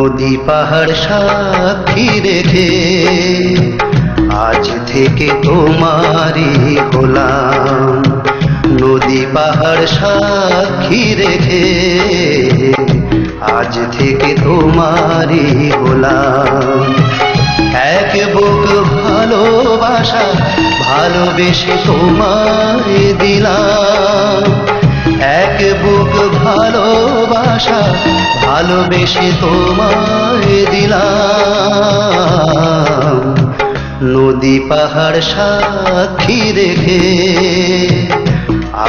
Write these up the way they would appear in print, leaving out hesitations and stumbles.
নদী পাহাড় সাক্ষী রেখে আজ থেকে তোমারই হলাম। নদী পাহাড় সাক্ষী রেখে আজ থেকে তোমারই হলাম। এক বুক ভালোবাসা ভালোবেসে তোমায় দিলাম। এক বুক ভালোবাসা ভালোবেসে তোমায় দিলাম। নদী পাহাড় সাক্ষী রেখে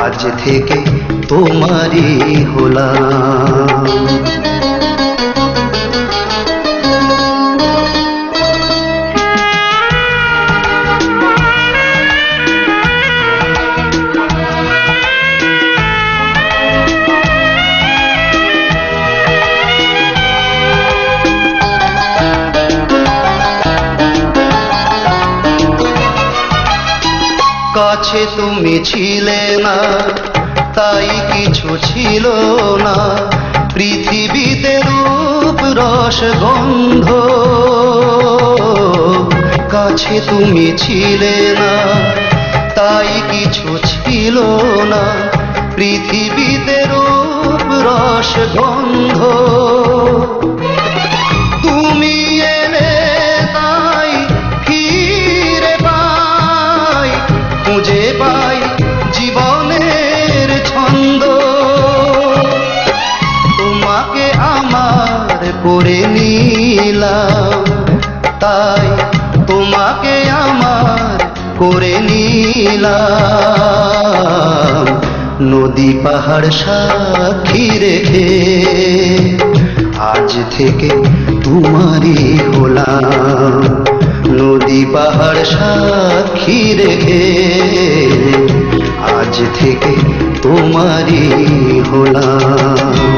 আজ থেকে তোমারই হলাম। কাছে তুমি ছিলে না তাই কিছু ছিল না, পৃথিবীতে রূপ রস গন্ধ। কাছে তুমি ছিলে না তাই কিছু ছিল না, পৃথিবীতে রূপ রস গন্ধ। তুমি এলে তাই ফিরে পাই, খুঁজে পাই জীবনের ছন্দ। তোমাকে আমার করে নিলাম, তাই তোমাকে আমার করে নিলাম। নদী পাহাড় সাক্ষী রেখে আজ থেকে তোমারই হলাম। নদী পাহাড় সাক্ষী রেখে আজ থেকে তোমারই হলাম।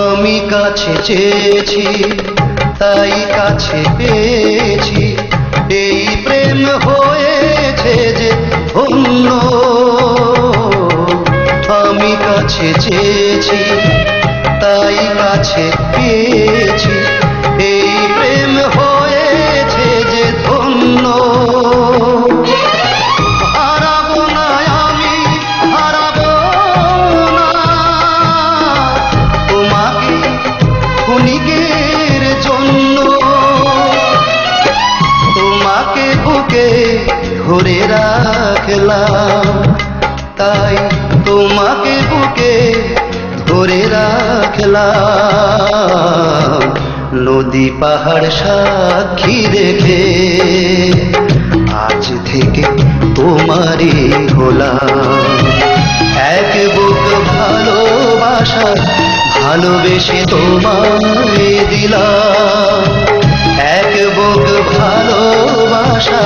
আমি কাছে চেয়েছি তাই কাছে পেয়েছি, এই প্রেম হয়েছে যে ধন্য। আমি কাছে চেয়েছি তাই কাছে পেয়েছি, এই প্রেম হয়েছে যে ধন্য। হারাবো না আমি, হারাবো না তোমাকে ক্ষণিকের জন্য। তোমাকে বুকে ধরে রাখলাম, তাই তোমাকে বুকে ধরে রাখলাম। নদী পাহাড় সাক্ষী রেখে আজ থেকে তোমারই হলাম। এক বুক ভালোবাসা ভালোবেসে তোমায় দিলাম। এক বুক ভালোবাসা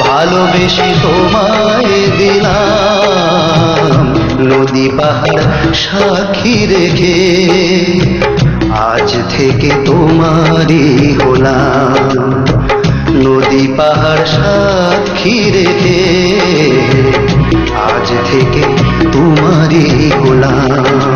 ভালোবেসে তোমায় দিলাম। নদী পাহাড় সাক্ষী রেখে আজ থেকে তোমারই হলাম। নদী পাহাড় সাক্ষী রেখে আজ থেকে তোমারই হলাম।